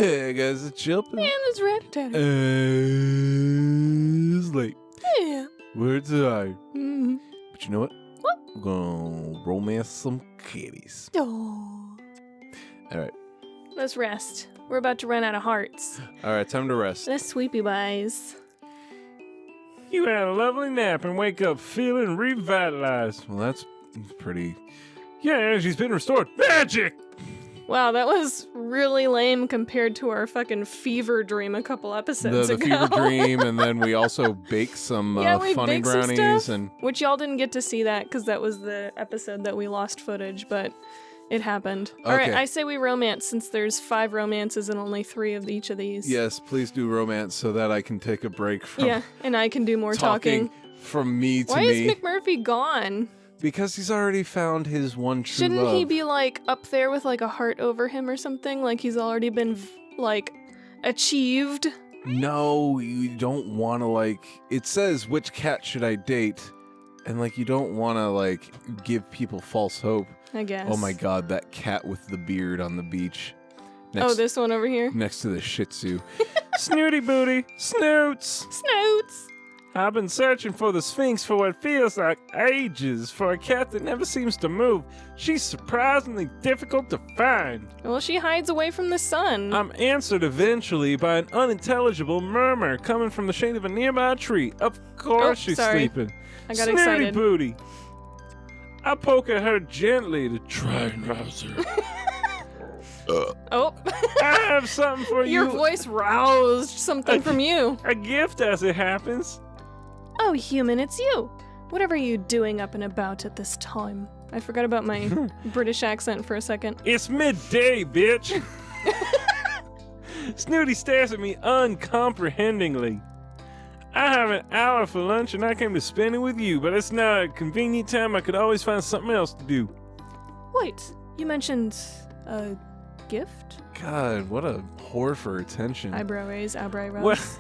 Hey guys, it's Chilpin. And there's Ratter Tatter. It's late. Yeah. We're tired. Mm-hmm. But you know what? What? We're gonna romance some kitties. Oh. Alright. Let's rest. We're about to run out of hearts. Alright, time to rest. Let's Sleepy Sheepies. You had a lovely nap and wake up feeling revitalized. Well, that's pretty... Yeah, energy's been restored. Magic! Wow, that was really lame compared to our fucking fever dream a couple episodes The ago. fever dream, and then we also baked some we funny baked some brownies. stuff, And which y'all didn't get to see that because that was the episode that we lost footage, but it happened. Okay. Alright, I say we romance since there's 5 romances and only 3 of each of these. yes, please do romance so that I can take a break from Yeah, and I can do more talking. from me to Why me. is McMurphy gone? Because he's already found his one true Shouldn't love. he be like up there with like a heart over him or something? Like he's already been like achieved? No, you don't want to like... It says, which cat should I date? And like, you don't want to like give people false hope. I guess. Oh my god, that cat with the beard on the beach. Oh, this one over here? Next to the Shih Tzu. Snooty Booty! Snoots! Snoots! I've been searching for the Sphinx for what feels like ages for a cat that never seems to move. She's surprisingly difficult to find. Well, she hides away from the sun. I'm answered eventually by an unintelligible murmur coming from the shade of a nearby tree. Of course she's sleeping. I got Snooty excited. Booty. I poke at her gently to try and rouse her. Oh. I have something for you. Your voice roused something from you. A gift as it happens. Oh, human, it's you. What are you doing up and about at this time? I forgot about my British accent for a second. It's midday, bitch. Snooty stares at me uncomprehendingly. I have an hour for lunch and I came to spend it with you, but it's not a convenient time. I could always find something else to do. Wait, you mentioned a gift? God, what a whore for attention. Eyebrow raise, eyebrow raise.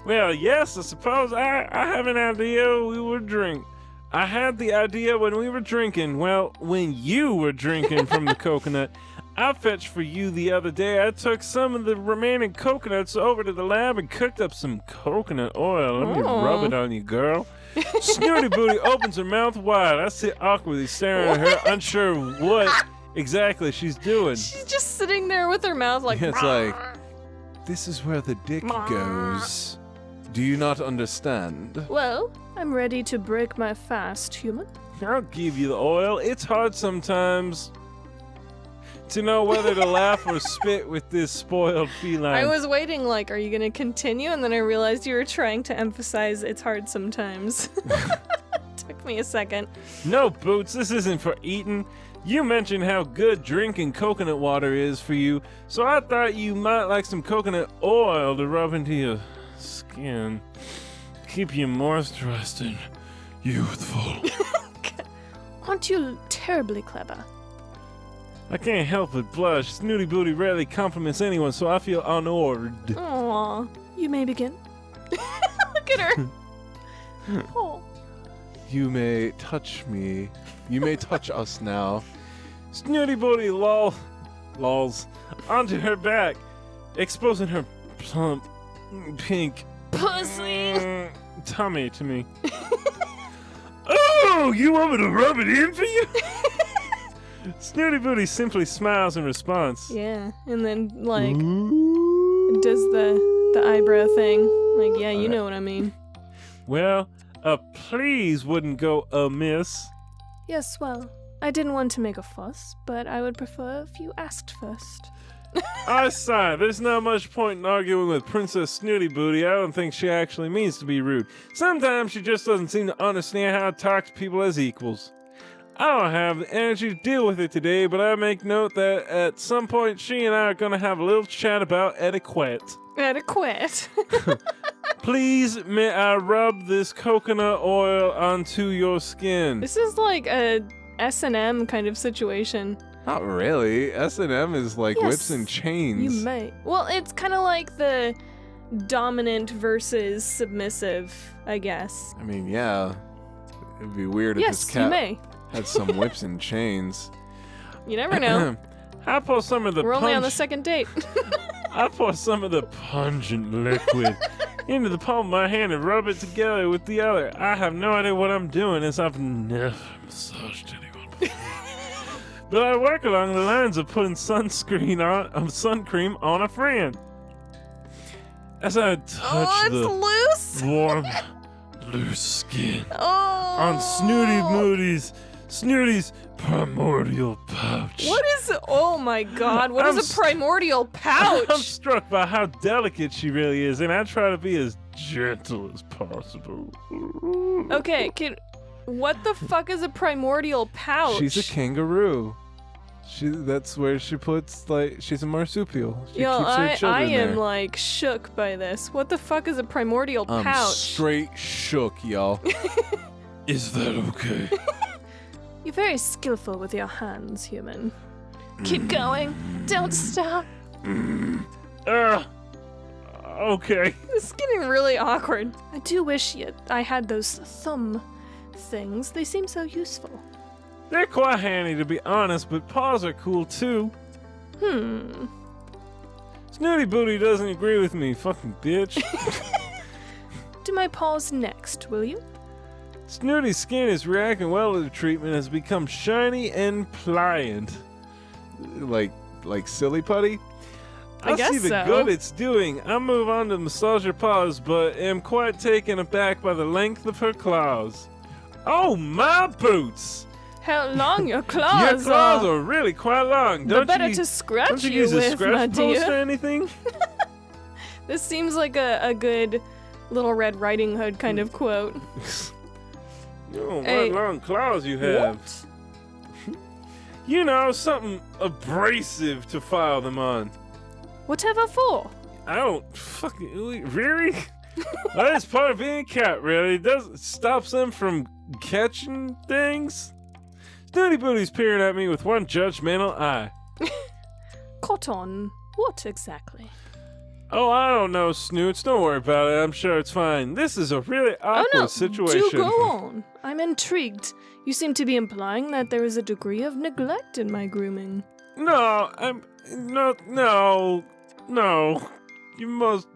Well, yes, I suppose I have an idea we would drink. I had the idea when we were drinking. Well, when you were drinking from the coconut. I fetched for you the other day. I took some of the remaining coconuts over to the lab and cooked up some coconut oil. Let me rub it on you, girl. Snooty Booty opens her mouth wide. I sit awkwardly staring at her, unsure what exactly she's doing. She's just sitting there with her mouth like... It's like, this is where the dick goes. Do you not understand? Well, I'm ready to break my fast, human. I'll give you the oil. It's hard sometimes to know whether to laugh or spit with this spoiled feline. I was waiting like, are you going to continue? And then I realized you were trying to emphasize it's hard sometimes. Took me a second. No, Boots, this isn't for eating. You mentioned how good drinking coconut water is for you, so I thought you might like some coconut oil to rub into your skin. Keep you moisturized and youthful. Aren't you terribly clever? I can't help but blush. Snooty Booty rarely compliments anyone, so I feel honored. Aww. You may begin. Look at her. Oh. You may touch me. You may touch us now. Snooty Booty lolls onto her back, exposing her plump, pink Pussy. tummy to me. Oh, you want me to rub it in for you? Snooty Booty simply smiles in response. Yeah, and then like does the eyebrow thing. Like, yeah, you know what I mean. Well, a please wouldn't go amiss. Yes, well, I didn't want to make a fuss, but I would prefer if you asked first. I sigh. There's not much point in arguing with Princess Snooty Booty. I don't think she actually means to be rude. Sometimes she just doesn't seem to understand how to talk to people as equals. I don't have the energy to deal with it today, but I make note that at some point she and I are going to have a little chat about etiquette. Etiquette. Please, may I rub this coconut oil onto your skin? This is like a S&M kind of situation. Not really. S&M is like Yes, whips and chains. You may. Well, it's kind of like the dominant versus submissive, I guess. I mean, yeah. It'd be weird if Yes, this you cat may. had some whips and chains. You never know. I pull some of the We're only on the punch. second date. I pour some of the pungent liquid into the palm of my hand and rub it together with the other. I have no idea what I'm doing, as I've never massaged anyone before. But I work along the lines of putting sun cream on a friend. As I touch the loose. warm, loose skin Oh. on Snooty's primordial pouch. What is? Oh my God! What is a primordial I'm pouch? struck by how delicate she really is, and I try to be as gentle as possible. Okay, what the fuck is a primordial pouch? She's a kangaroo. That's where she puts, she's a marsupial. She Yo, keeps her I children am there. shook by this. What the fuck is a primordial I'm pouch? straight shook, y'all. Is that okay? You're very skillful with your hands, human. Keep going. Don't stop. Okay. This is getting really awkward. I do wish I had those thumb things. They seem so useful. They're quite handy, to be honest, but paws are cool too. Snooty Booty doesn't agree with me, fucking bitch. Do my paws next, will you? Snooty's skin is reacting well to the treatment, has become shiny and pliant. Like silly putty? I guess see the so. good it's doing. I move on to massage her paws, but am quite taken aback by the length of her claws. Oh, my boots! How long your claws Your claws are really quite long. The better to scratch don't you you use a with, my scratch post or dear. anything? This seems like a good Little Red Riding Hood kind of quote. Oh, what Hey, long claws you have. What? You know, something abrasive to file them on. Whatever for? I don't fucking really. That is part of being a cat, really. It doesn't stops them from catching things. Snooty Booty's peering at me with one judgmental eye. Cotton. What exactly? Oh, I don't know, Snoots. Don't worry about it. I'm sure it's fine. This is a really awkward situation. Do go on. I'm intrigued. You seem to be implying that there is a degree of neglect in my grooming. No. You must.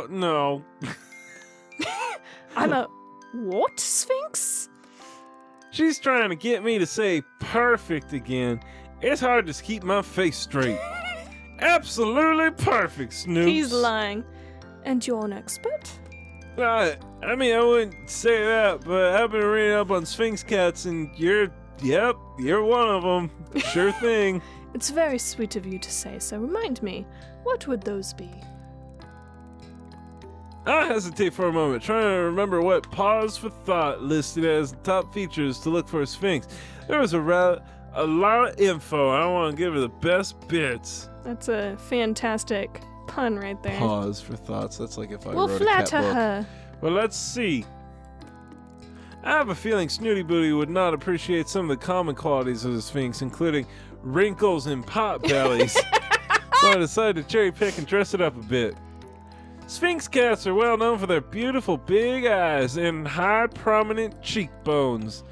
No. I'm a what, Sphinx? She's trying to get me to say perfect again. It's hard to keep my face straight. Absolutely perfect, Snoops. He's lying. And you're an expert? I wouldn't say that, but I've been reading up on Sphinx cats, and you're one of them. Sure thing. It's very sweet of you to say so. Remind me, what would those be? I hesitate for a moment, trying to remember what pause for thought listed as the top features to look for a Sphinx. There was a lot of info. I want to give her the best bits. That's a fantastic pun right there. Pause for thoughts. That's like if I We'll wrote a cat flatter book. her. Well, let's see. I have a feeling Snooty Booty would not appreciate some of the common qualities of the Sphinx, including wrinkles and pot bellies. So I decided to cherry pick and dress it up a bit. Sphinx cats are well known for their beautiful big eyes and high prominent cheekbones.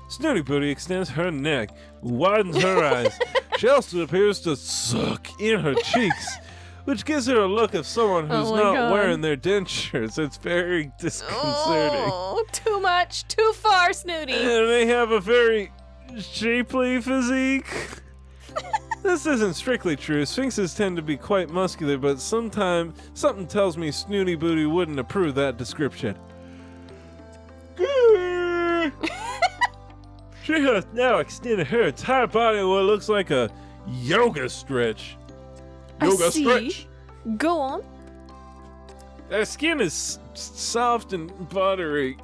Snooty Booty extends her neck, widens her eyes. She also appears to suck in her cheeks, which gives her a look of someone who's Oh my not God. wearing their dentures. It's very disconcerting. Oh, too much, too far, Snooty. And they have a very shapely physique. This isn't strictly true. Sphinxes tend to be quite muscular, but sometimes something tells me Snooty Booty wouldn't approve that description. She has now extended her entire body in what looks like a yoga stretch. I Yoga see. stretch. Go on. Their skin is soft and buttery.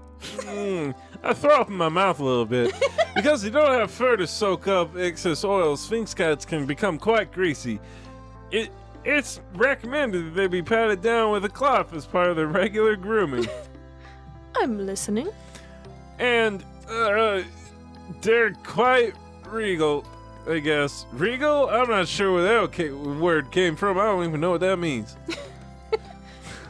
I throw up in my mouth a little bit. Because they don't have fur to soak up excess oil, Sphinx cats can become quite greasy. It's recommended that they be patted down with a cloth as part of their regular grooming. I'm listening. And they're quite regal, I guess. Regal? I'm not sure where that word came from. I don't even know what that means.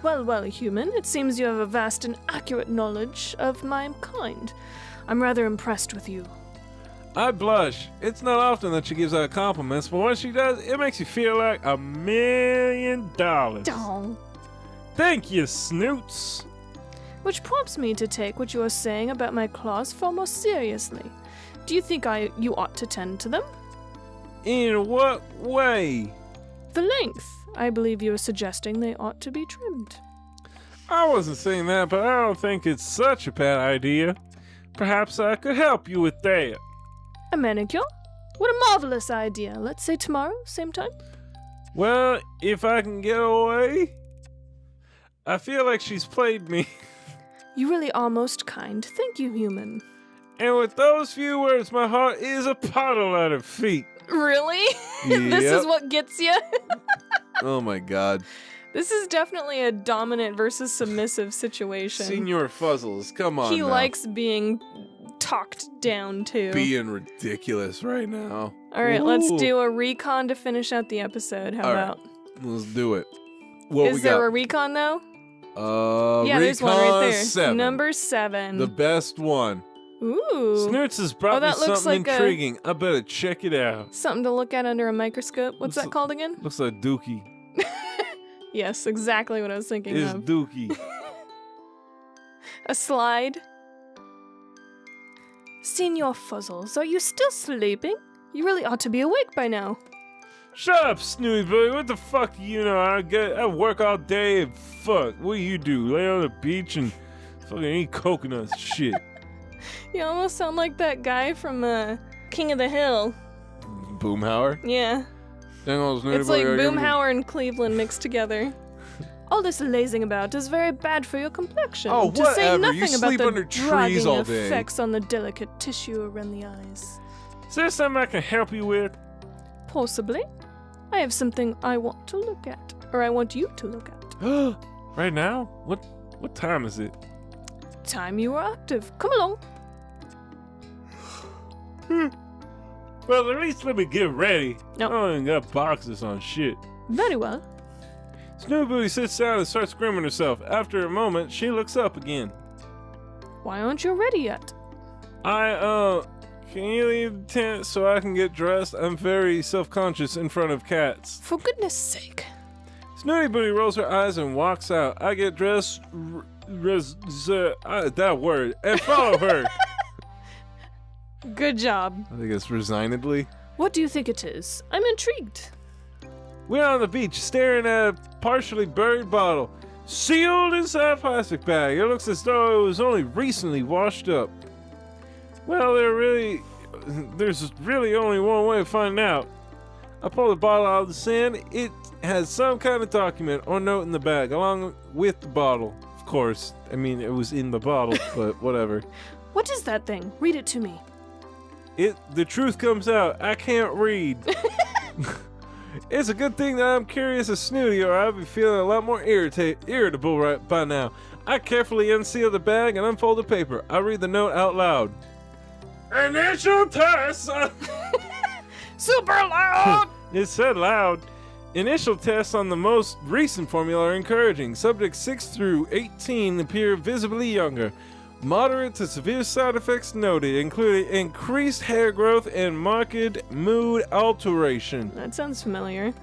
Well, human, it seems you have a vast and accurate knowledge of my kind. I'm rather impressed with you. I blush. It's not often that she gives out compliments, but when she does, it makes you feel like $1,000,000. Oh. Thank you, Snoots. Which prompts me to take what you are saying about my claws far more seriously. Do you think you ought to tend to them? In what way? The length. I believe you are suggesting they ought to be trimmed. I wasn't saying that, but I don't think it's such a bad idea. Perhaps I could help you with that. A manicure? What a marvelous idea. Let's say tomorrow, same time? Well, if I can get away. I feel like she's played me. You really are most kind. Thank you, human. And with those few words, my heart is a puddle at her feet. Really? This is what gets you? Oh my god. This is definitely a dominant versus submissive situation. Senior Fuzzles, come on He now. likes being talked down to. Being ridiculous right now. Alright, let's Ooh. do a recon to finish out the episode. How All right. about? Let's do it. What Is we there got? a recon though? Recon Yeah, there's one right there. 7. Number 7. The best one. Ooh. Snoots has brought me that looks something like intriguing. I better check it out. Something to look at under a microscope. What's Looks that called again? Looks like Dookie. Yes, exactly what I was thinking It's of. Dookie. A slide. Senor Fuzzles, are you still sleeping? You really ought to be awake by now. Shut up, Snooty Booty. What the fuck do you know? I work all day and fuck. What do you do? Lay on the beach and fucking eat coconuts and shit. You almost sound like that guy from King of the Hill. Boomhauer? Yeah. Dang old Snooty It's Booty, like are you- Boomhauer and Cleveland mixed together. All this lazing about is very bad for your complexion. Oh, to say whatever. You nothing about sleep the under trees dragging all day. effects on the delicate tissue around the eyes. Is there something I can help you with? Possibly. I have something I want to look at, or I want you to look at. Right now? What time is it? Time you are active. Come along. Well, at least let me get ready. No. I don't even got boxes on shit. Very well. Snooty Booty sits down and starts grooming herself. After a moment, she looks up again. Why aren't you ready yet? Can you leave the tent so I can get dressed? I'm very self-conscious in front of cats. For goodness sake. Snooty Booty rolls her eyes and walks out. I get dressed, that word, and follow her. Good job. I think it's resignedly. What do you think it is? I'm intrigued. We're on the beach staring at a partially buried bottle, sealed inside a plastic bag. It looks as though it was only recently washed up. Well, there's really only one way to find out. I pull the bottle out of the sand. It has some kind of document or note in the bag, along with the bottle. Of course, I mean, it was in the bottle, but whatever. What is that thing? Read it to me. The truth comes out. I can't read. It's a good thing that I'm curious as Snooty, or I'd be feeling a lot more irritable right by now. I carefully unseal the bag and unfold the paper. I read the note out loud. Initial test! Super loud! It said loud. Initial tests on the most recent formula are encouraging. Subjects 6 through 18 appear visibly younger. Moderate to severe side effects noted, including increased hair growth and marked mood alteration. That sounds familiar.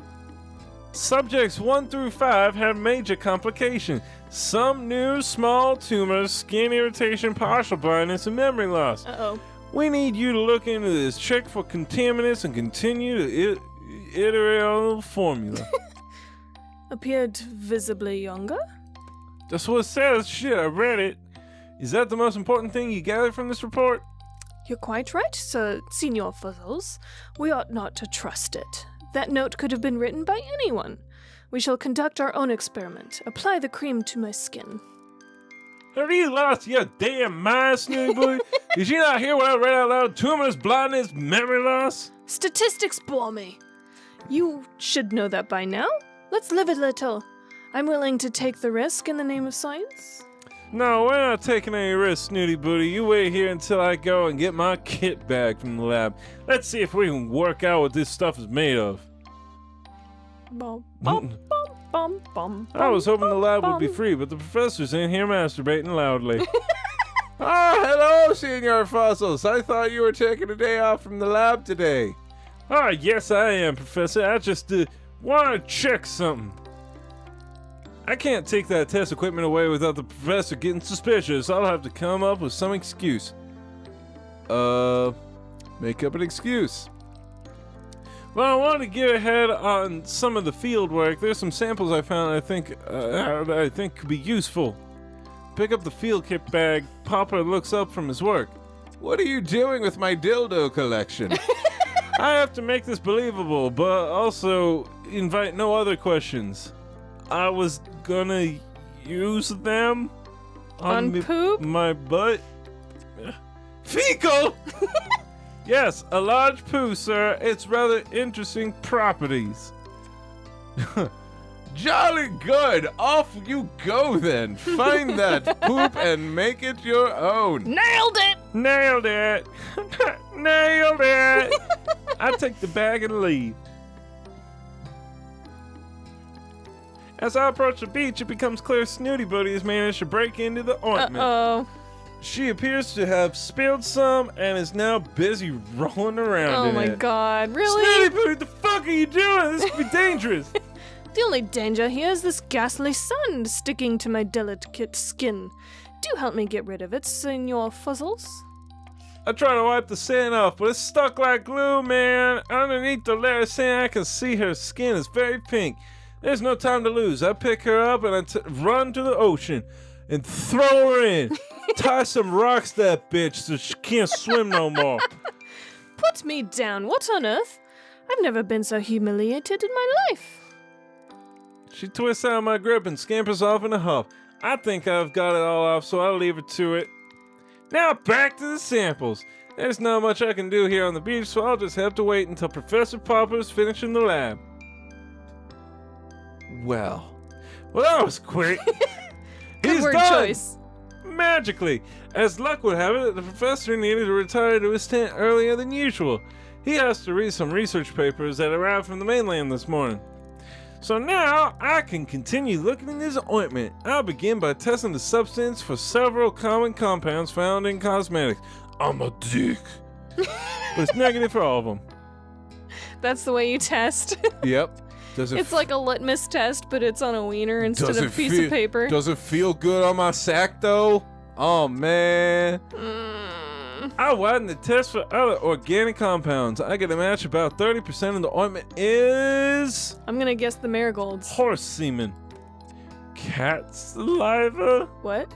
Subjects 1 through 5 have major complications. Some new small tumors, skin irritation, partial blindness, and memory loss. Uh-oh. We need you to look into this, check for contaminants, and continue to iterate on the formula. Appeared visibly younger? That's what it says. Shit, I read it. Is that the most important thing you gathered from this report? You're quite right, Sir Senor Fuzzles. We ought not to trust it. That note could have been written by anyone. We shall conduct our own experiment. Apply the cream to my skin. Have you lost your damn mind, Snooty Booty? Did you not hear what I read out loud? Tumors, blindness, memory loss? Statistics bore me. You should know that by now. Let's live a little. I'm willing to take the risk in the name of science. No, we're not taking any risks, Snooty Booty. You wait here until I go and get my kit back from the lab. Let's see if we can work out what this stuff is made of. Bum, bum, bum, bum, bum, I was hoping the lab would be bum. free, but the professor's in here masturbating loudly. Ah, hello, Senior Fuzzles. I thought you were taking a day off from the lab today. Ah, yes, I am, Professor. I just want to check something. I can't take that test equipment away without the professor getting suspicious. I'll have to come up with some excuse. Make up an excuse. Well, I wanted to get ahead on some of the field work. There's some samples I found I think could be useful. Pick up the field kit bag. Papa looks up from his work. What are you doing with my dildo collection? I have to make this believable, but also invite no other questions. I was gonna use them On poop? my butt. Fecal! Yes, a large poo, sir. It's rather interesting properties. Jolly good. Off you go then. Find that poop and make it your own. Nailed it! Nailed it! Nailed it! I take the bag and leave. As I approach the beach, it becomes clear Snooty Booty has managed to break into the ointment. Uh-oh. She appears to have spilled some and is now busy rolling around Oh in my it. god, really? Snooty Booty, what the fuck are you doing? This could be dangerous. The only danger here is this ghastly sun sticking to my delicate skin. Do help me get rid of it, Senor Fuzzles. I try to wipe the sand off, but it's stuck like glue, man. Underneath the layer of sand, I can see her skin is very pink. There's no time to lose. I pick her up and I run to the ocean and throw her in. Tie some rocks to that bitch so she can't swim no more. Put me down. What on earth? I've never been so humiliated in my life. She twists out of my grip and scampers off in a huff. I think I've got it all off, so I'll leave her to it. Now back to the samples. There's not much I can do here on the beach, so I'll just have to wait until Professor Popper is finishing the lab. Well, that was quick. Good He's word done. choice. Magically, as luck would have it, the professor needed to retire to his tent earlier than usual. He has to read some research papers that arrived from the mainland this morning. So now I can continue looking in this ointment. I'll begin by testing the substance for several common compounds found in cosmetics. I'm a dick. But it's negative for all of them. That's the way you test. Yep. It's like a litmus test, but it's on a wiener instead of a piece of paper. Does it feel good on my sack though? Oh man. I widen the test for other organic compounds. I get a match about 30% of the ointment is I'm gonna guess the marigolds. horse semen. Cat saliva? What?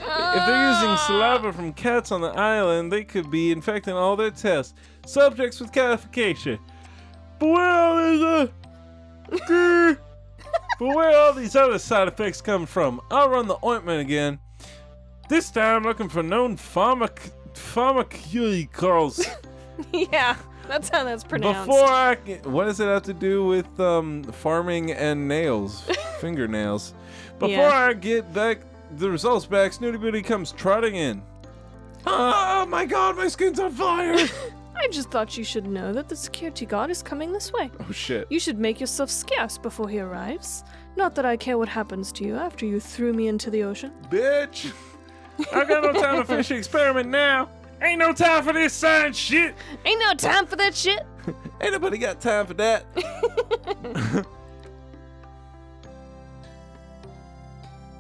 If they're using saliva from cats on the island, they could be infecting all their tests. Subjects with catification. But where are all these other side effects coming from? I'll run the ointment again. This time looking for known pharmaceuticals. Yeah, that's how that's pronounced. Before I can, what does it have to do with farming and nails, fingernails? Before Yeah. I get back the results back, Snooty Booty comes trotting in. Oh my god, my skin's on fire! I just thought you should know that the security guard is coming this way. Oh shit. You should make yourself scarce before he arrives. Not that I care what happens to you after you threw me into the ocean. Bitch! I got no time to finish the experiment now. Ain't no time for this science shit. Ain't no time for that shit. Ain't nobody got time for that.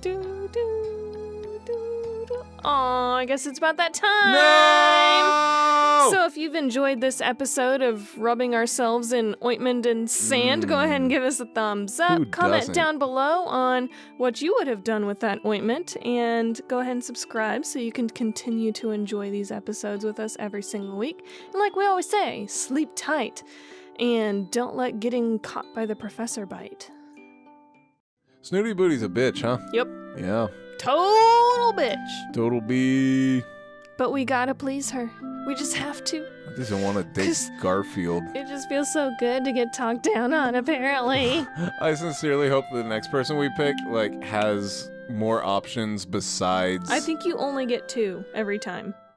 Do, do, do, do. Aw, I guess it's about that time. No! So if you've enjoyed this episode of rubbing ourselves in ointment and sand, go ahead and give us a thumbs up. Who Comment doesn't? down below on what you would have done with that ointment, and go ahead and subscribe so you can continue to enjoy these episodes with us every single week. And like we always say, sleep tight and don't let getting caught by the professor bite. Snooty Booty's a bitch, huh? Yep. Yeah. Total bitch. Total B. But we gotta please her. We just have to. I just don't want to date 'Cause- Garfield. It just feels so good to get talked down on, apparently. I sincerely hope the next person we pick, has more options besides... I think you only get 2 every time.